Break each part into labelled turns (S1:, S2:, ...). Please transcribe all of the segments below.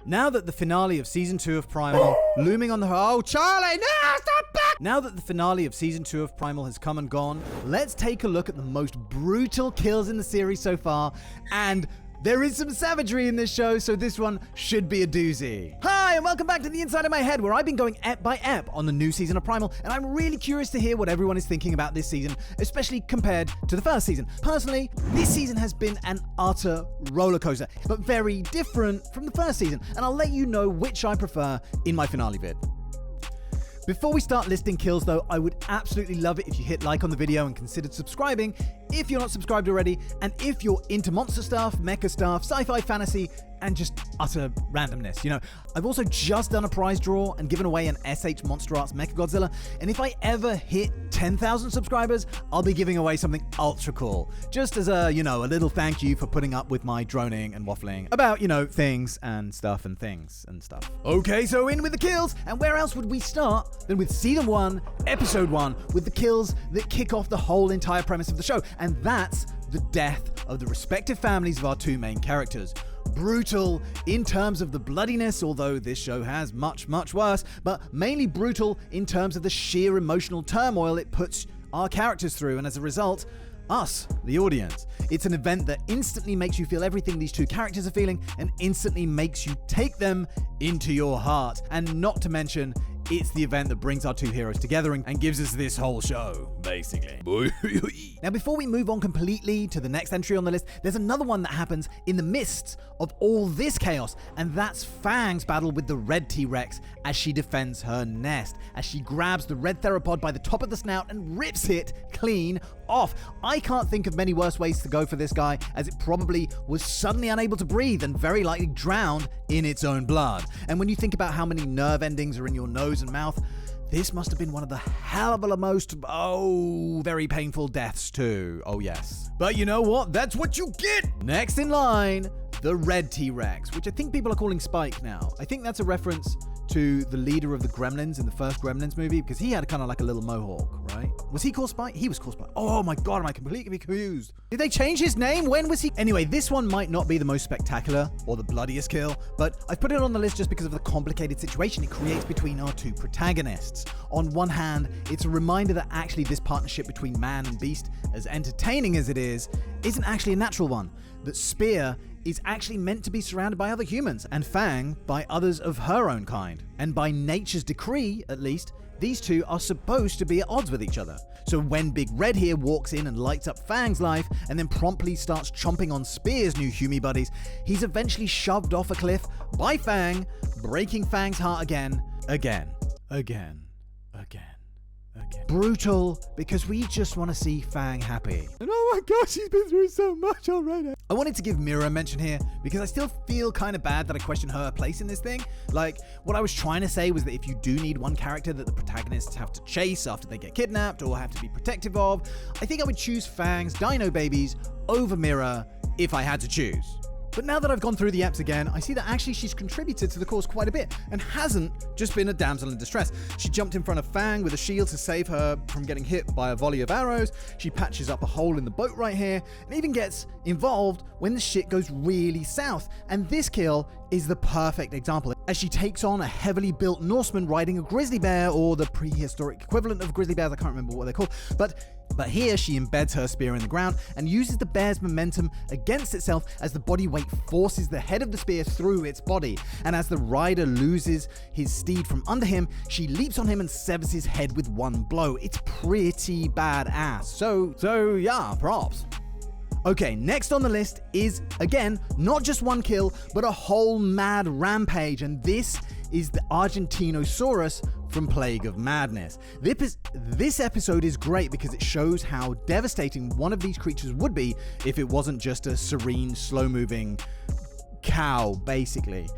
S1: Now that the finale of Season 2 of Primal looming on the... Oh, Charlie, no, stop back! Now that the finale of Season 2 of Primal has come and gone, let's take a look at the most brutal kills in the series so far, and there is some savagery in this show, so this one should be a doozy. Hi, and welcome back to the Inside of My Head, where I've been going ep by ep on the new season of Primal, and I'm really curious to hear what everyone is thinking about this season, especially compared to the first season. Personally, this season has been an utter roller coaster, but very different from the first season, and I'll let you know which I prefer in my finale vid. Before we start listing kills though, I would absolutely love it if you hit like on the video and considered subscribing if you're not subscribed already, and if you're into monster stuff, mecha stuff, sci-fi, fantasy, and just utter randomness. You know, I've also just done a prize draw and given away an SH Monster Arts Mechagodzilla, and if I ever hit 10,000 subscribers, I'll be giving away something ultra cool. Just as a, you know, a little thank you for putting up with my droning and waffling about, you know, things and stuff and things and stuff. Okay, so in with the kills, and where else would we start than with Season 1, Episode 1, with the kills that kick off the whole entire premise of the show, and that's the death of the respective families of our two main characters. Brutal in terms of the bloodiness, although this show has much, much worse, but mainly brutal in terms of the sheer emotional turmoil it puts our characters through, and as a result, us, the audience. It's an event that instantly makes you feel everything these two characters are feeling, and instantly makes you take them into your heart. And not to mention, it's the event that brings our two heroes together and gives us this whole show, basically. Now, before we move on completely to the next entry on the list, there's another one that happens in the midst of all this chaos, and that's Fang's battle with the red T-rex as she defends her nest, as she grabs the red theropod by the top of the snout and rips it clean off. I can't think of many worse ways to go for this guy, as it probably was suddenly unable to breathe and very likely drowned in its own blood. And when you think about how many nerve endings are in your nose and mouth, this must have been one of the hell of a most, very painful deaths too. Oh yes. But you know what? That's what you get! Next in line, the red T-rex, which I think people are calling Spike now. I think that's a reference to the leader of the Gremlins in the first Gremlins movie, because he had kind of like a little mohawk, right? Was he called Spike? He was called Spike. Oh my god, am I completely confused? Did they change his name? When was he? Anyway, this one might not be the most spectacular or the bloodiest kill, but I've put it on the list just because of the complicated situation it creates between our two protagonists. On one hand, it's a reminder that actually this partnership between man and beast, as entertaining as it is, isn't actually a natural one. That Spear is actually meant to be surrounded by other humans, and Fang by others of her own kind. And by nature's decree, at least, these two are supposed to be at odds with each other. So when Big Red here walks in and lights up Fang's life, and then promptly starts chomping on Spear's new Hume buddies, he's eventually shoved off a cliff by Fang, breaking Fang's heart again. Brutal, because we just want to see Fang happy. And oh my gosh, she's been through so much already. I wanted to give Mira a mention here, because I still feel kind of bad that I question her place in this thing. Like, what I was trying to say was that if you do need one character that the protagonists have to chase after they get kidnapped or have to be protective of, I think I would choose Fang's dino babies over Mira if I had to choose. But now that I've gone through the eps again, I see that actually she's contributed to the cause quite a bit, and hasn't just been a damsel in distress. She jumped in front of Fang with a shield to save her from getting hit by a volley of arrows, she patches up a hole in the boat right here, and even gets involved when the shit goes really south. And this kill is the perfect example, as she takes on a heavily built Norseman riding a grizzly bear, or the prehistoric equivalent of grizzly bears, I can't remember what they're called, but here she embeds her spear in the ground and uses the bear's momentum against itself as the body weight forces the head of the spear through its body. And as the rider loses his steed from under him, she leaps on him and severs his head with one blow. It's pretty badass. So yeah, props. Okay, next on the list is, again, not just one kill, but a whole mad rampage, and this is the Argentinosaurus from Plague of Madness. This episode is great because it shows how devastating one of these creatures would be if it wasn't just a serene, slow-moving cow, basically.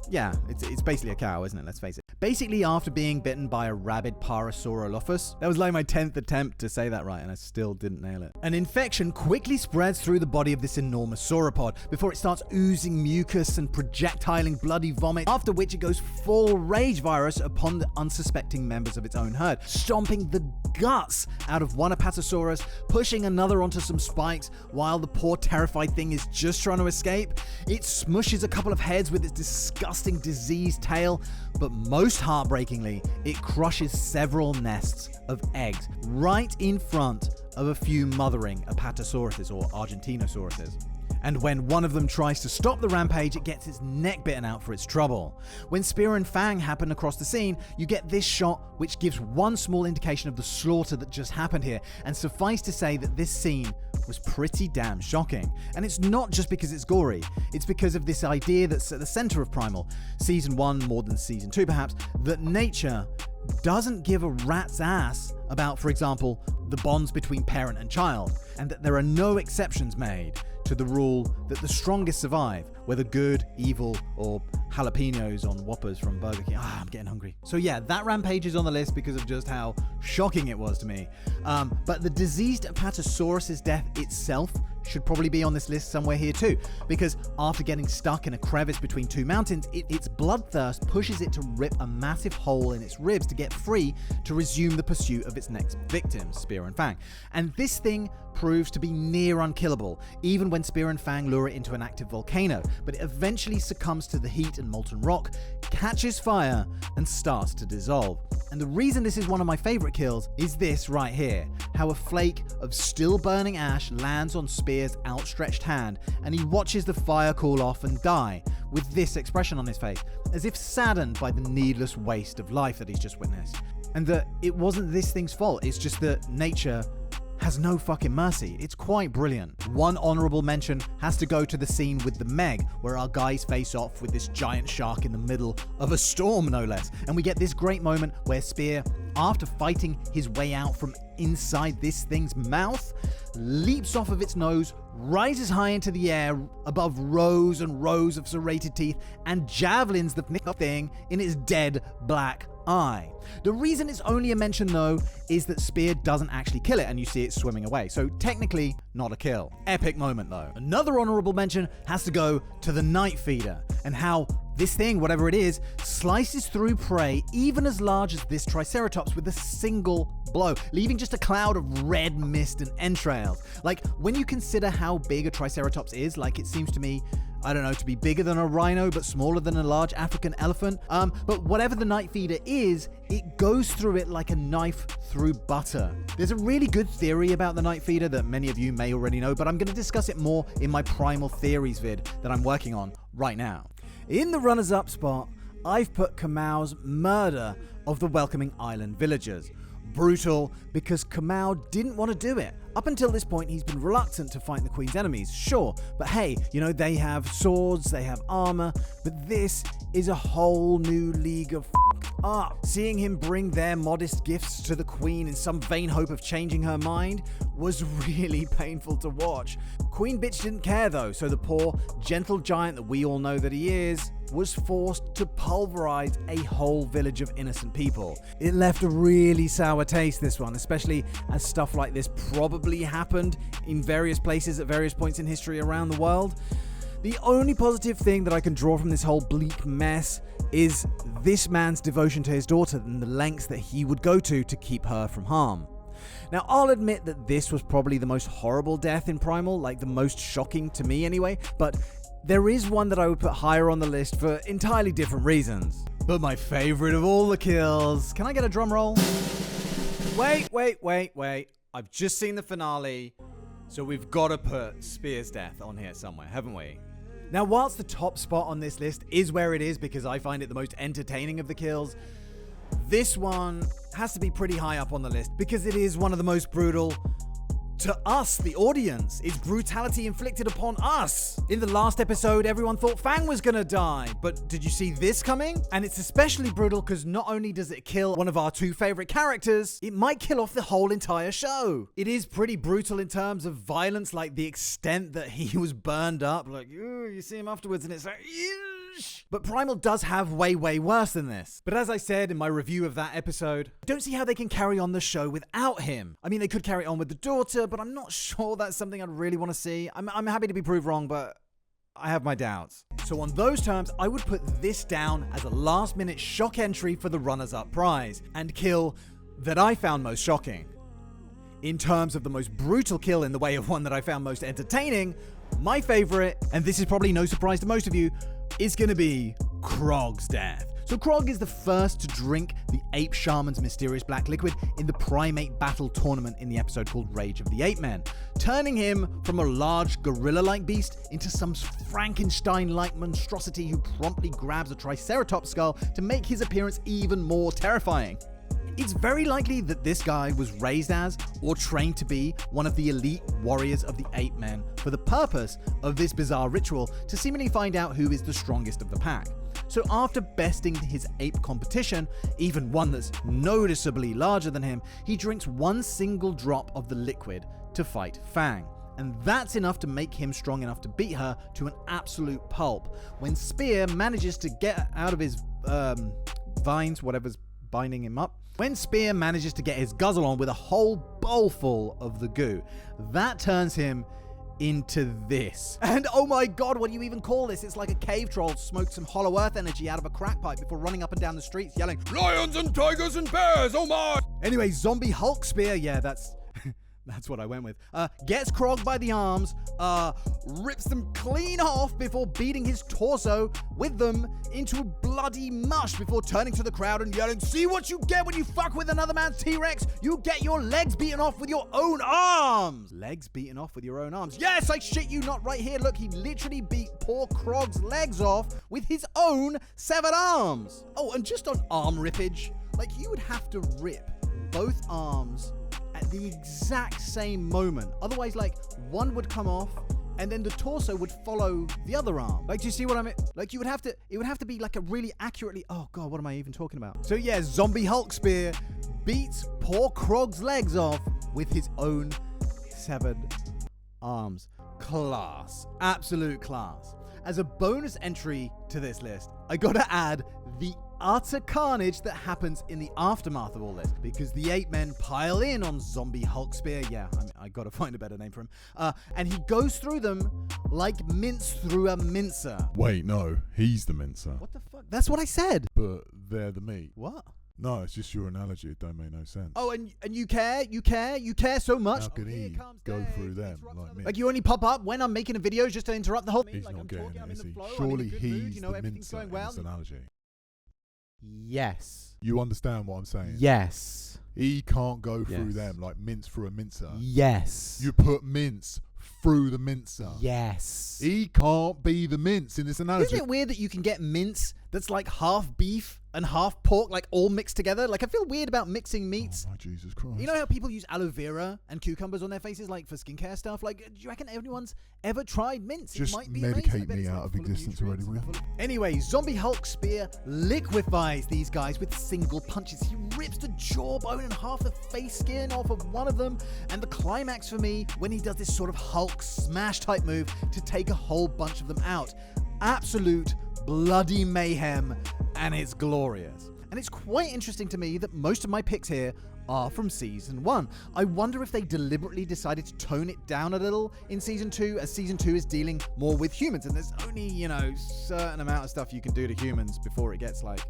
S1: Yeah, it's basically a cow, isn't it? Let's face it. Basically, after being bitten by a rabid Parasaurolophus, that was like my 10th attempt to say that right, and I still didn't nail it. An infection quickly spreads through the body of this enormous sauropod before it starts oozing mucus and projectiling bloody vomit, after which it goes full rage virus upon the unsuspecting members of its own herd, stomping the guts out of one Apatosaurus, pushing another onto some spikes while the poor terrified thing is just trying to escape. It smushes a couple of heads with its disgusting diseased tail, but most heartbreakingly, it crushes several nests of eggs right in front of a few mothering Apatosauruses or Argentinosauruses. And when one of them tries to stop the rampage, it gets its neck bitten out for its trouble. When Spear and Fang happen across the scene, you get this shot which gives one small indication of the slaughter that just happened here, and suffice to say that this scene was pretty damn shocking. And it's not just because it's gory, it's because of this idea that's at the center of Primal, Season 1 more than Season 2 perhaps, that nature doesn't give a rat's ass about, for example, the bonds between parent and child, and that there are no exceptions made to the rule that the strongest survive, whether good, evil, or jalapenos on Whoppers from Burger King. I'm getting hungry. So yeah, that rampage is on the list because of just how shocking it was to me. But the diseased Apatosaurus's death itself should probably be on this list somewhere here too, because after getting stuck in a crevice between two mountains, its bloodthirst pushes it to rip a massive hole in its ribs to get free to resume the pursuit of its next victims, Spear and Fang. And this thing proves to be near unkillable, even when Spear and Fang lure it into an active volcano, but it eventually succumbs to the heat and molten rock, catches fire, and starts to dissolve. And the reason this is one of my favorite kills is this right here, how a flake of still burning ash lands on Spear's outstretched hand, and he watches the fire cool off and die, with this expression on his face, as if saddened by the needless waste of life that he's just witnessed. And that it wasn't this thing's fault, it's just that nature has no fucking mercy. It's quite brilliant. One honorable mention has to go to the scene with the Meg, where our guys face off with this giant shark in the middle of a storm, no less. And we get this great moment where Spear, after fighting his way out from inside this thing's mouth, leaps off of its nose, rises high into the air above rows and rows of serrated teeth, and javelins the thing in its dead black eye. The reason it's only a mention though is that Spear doesn't actually kill it and you see it swimming away, so technically not a kill. Epic moment though. Another honorable mention has to go to the Night Feeder and how this thing, whatever it is, slices through prey even as large as this Triceratops with a single blow, leaving just a cloud of red mist and entrails. Like, when you consider how big a Triceratops is, like, it seems to me, I don't know, to be bigger than a rhino but smaller than a large African elephant. But whatever the Night Feeder is, it goes through it like a knife through butter. There's a really good theory about the Night Feeder that many of you may already know, but I'm going to discuss it more in my Primal Theories vid that I'm working on right now. In the runners-up spot, I've put Kamau's murder of the Welcoming Island villagers. Brutal because Kamau didn't want to do it. Up until this point, he's been reluctant to fight the Queen's enemies, sure, but hey, you know, they have swords, they have armor, but this is a whole new league of up. Seeing him bring their modest gifts to the Queen in some vain hope of changing her mind was really painful to watch. Queen Bitch didn't care though, so the poor, gentle giant that we all know that he is, was forced to pulverize a whole village of innocent people. It left a really sour taste, this one, especially as stuff like this probably happened in various places at various points in history around the world. The only positive thing that I can draw from this whole bleak mess is this man's devotion to his daughter and the lengths that he would go to keep her from harm. Now, I'll admit that this was probably the most horrible death in Primal, like the most shocking to me anyway, but there is one that I would put higher on the list for entirely different reasons. But my favorite of all the kills, can I get a drum roll? Wait. I've just seen the finale, so we've got to put Spear's death on here somewhere, haven't we? Now, whilst the top spot on this list is where it is because I find it the most entertaining of the kills, this one has to be pretty high up on the list because it is one of the most brutal to us, the audience. It's brutality inflicted upon us. In the last episode, everyone thought Fang was gonna die, but did you see this coming? And it's especially brutal because not only does it kill one of our two favorite characters, it might kill off the whole entire show. It is pretty brutal in terms of violence, like the extent that he was burned up. Like, you see him afterwards and it's like, but Primal does have way worse than this. But as I said in my review of that episode, I don't see how they can carry on the show without him. I mean, they could carry on with the daughter, but I'm not sure that's something I'd really want to see. I'm happy to be proved wrong, but I have my doubts. So on those terms, I would put this down as a last-minute shock entry for the runners-up prize, and kill that I found most shocking. In terms of the most brutal kill in the way of one that I found most entertaining, My favorite, and this is probably no surprise to most of you, is going to be Grog's death. So Grog is the first to drink the ape shaman's mysterious black liquid in the primate battle tournament in the episode called Rage of the Ape Men, turning him from a large gorilla-like beast into some Frankenstein-like monstrosity who promptly grabs a triceratops skull to make his appearance even more terrifying. It's very likely that this guy was raised as or trained to be one of the elite warriors of the ape men for the purpose of this bizarre ritual to seemingly find out who is the strongest of the pack. So after besting his ape competition, even one that's noticeably larger than him, he drinks one single drop of the liquid to fight Fang. And that's enough to make him strong enough to beat her to an absolute pulp. When Spear manages to get out of his vines, whatever's binding him up, when Spear manages to get his guzzle on with a whole bowl full of the goo, that turns him into this. And oh my god, what do you even call this? It's like a cave troll smoked some hollow earth energy out of a crack pipe before running up and down the streets yelling, "Lions and tigers and bears, oh my!" Anyway, zombie Hulk Spear, yeah, that's what I went with. Gets Grog by the arms, rips them clean off before beating his torso with them into bloody mush before turning to the crowd and yelling, "See what you get when you fuck with another man's T-Rex? You get your legs beaten off with your own arms!" Legs beaten off with your own arms. Yes, I shit you not, right here. Look, he literally beat poor Grog's legs off with his own severed arms. Oh, and just on arm rippage, like you would have to rip both arms at the exact same moment. Otherwise, like, one would come off and then the torso would follow the other arm. Like, do you see what I mean? Like, it would have to be like a really accurately, oh god, what am I even talking about? So yeah, zombie Hulk Spear beats poor Grog's legs off with his own severed arms. Class. Absolute class. As a bonus entry to this list, I gotta add the utter carnage that happens in the aftermath of all this, because the ape men pile in on zombie Hulk Spear. Yeah, I gotta find a better name for him. And he goes through them like mince through a mincer.
S2: Wait, no, he's the mincer.
S1: What the fuck? That's what I said.
S2: But they're the meat.
S1: What?
S2: No, it's just your analogy. It don't make no sense.
S1: Oh, and you care so much.
S2: How can he go through them like me?
S1: Like you only pop up when I'm making a video just to interrupt the whole thing.
S2: He's
S1: like
S2: not
S1: I'm
S2: getting
S1: talking, I'm
S2: it,
S1: in
S2: is
S1: the
S2: he?
S1: flow,
S2: Surely
S1: I'm in a good
S2: he's
S1: mood, you know,
S2: the
S1: everything's
S2: mincer
S1: going
S2: in
S1: well.
S2: this analogy.
S1: Yes.
S2: You understand what I'm saying?
S1: Yes.
S2: He can't go through them like mince through a mincer.
S1: Yes.
S2: You put mince through the mincer.
S1: Yes.
S2: He can't be the mince in this analogy.
S1: Isn't it weird that you can get mince that's like half beef and half pork, like all mixed together? Like I feel weird about mixing meats.
S2: Oh my Jesus Christ.
S1: You know how people use aloe vera and cucumbers on their faces, like for skincare stuff? Like, do you reckon everyone's ever tried mince?
S2: Just
S1: it might be
S2: medicate
S1: amazing.
S2: me out of existence already, will you?
S1: Anyway, zombie Hulk Spear liquefies these guys with single punches. He rips the jawbone and half the face skin off of one of them. And the climax for me, when he does this sort of Hulk smash type move to take a whole bunch of them out. Absolute bloody mayhem, and it's glorious. And it's quite interesting to me that most of my picks here are from season 1. I wonder if they deliberately decided to tone it down a little in season 2, as season 2 is dealing more with humans, and there's only, you know, certain amount of stuff you can do to humans before it gets like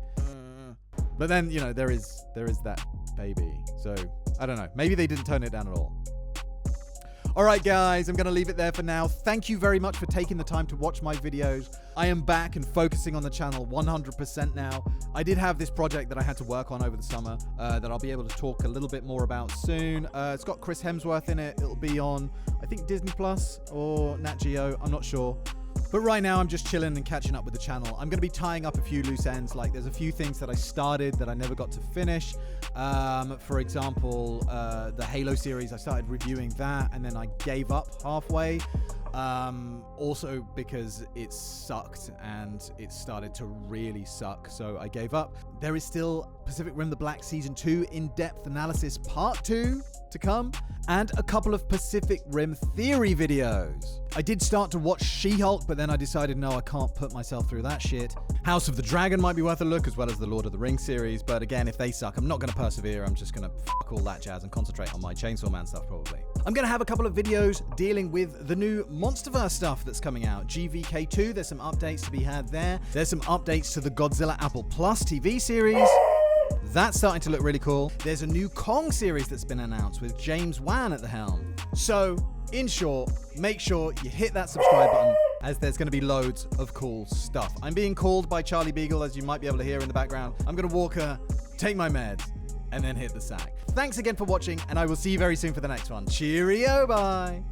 S1: but then, you know, there is that baby. So I don't know, maybe they didn't tone it down at all. Alright guys, I'm going to leave it there for now. Thank you very much for taking the time to watch my videos. I am back and focusing on the channel 100% now. I did have this project that I had to work on over the summer that I'll be able to talk a little bit more about soon. It's got Chris Hemsworth in it. It'll be on, I think, Disney Plus or Nat Geo. I'm not sure. But right now, I'm just chilling and catching up with the channel. I'm going to be tying up a few loose ends. Like, there's a few things that I started that I never got to finish. For example, the Halo series, I started reviewing that, and then I gave up halfway. Also because it sucked, and it started to really suck, so I gave up. There is still Pacific Rim: The Black Season 2 in-depth analysis Part 2 to come, and a couple of Pacific Rim theory videos. I did start to watch She-Hulk, but then I decided, no, I can't put myself through that shit. House of the Dragon might be worth a look, as well as the Lord of the Rings series, but again, if they suck, I'm not going to persevere. I'm just going to fuck all that jazz and concentrate on my Chainsaw Man stuff, probably. I'm going to have a couple of videos dealing with the new Monsterverse stuff that's coming out. GVK2, there's some updates to be had there. There's some updates to the Godzilla Apple Plus TV series. That's starting to look really cool. There's a new Kong series that's been announced with James Wan at the helm. So, in short, make sure you hit that subscribe button, as there's going to be loads of cool stuff. I'm being called by Charlie Beagle, as you might be able to hear in the background. I'm going to walk her, take my meds, and then hit the sack. Thanks again for watching, and I will see you very soon for the next one. Cheerio, bye!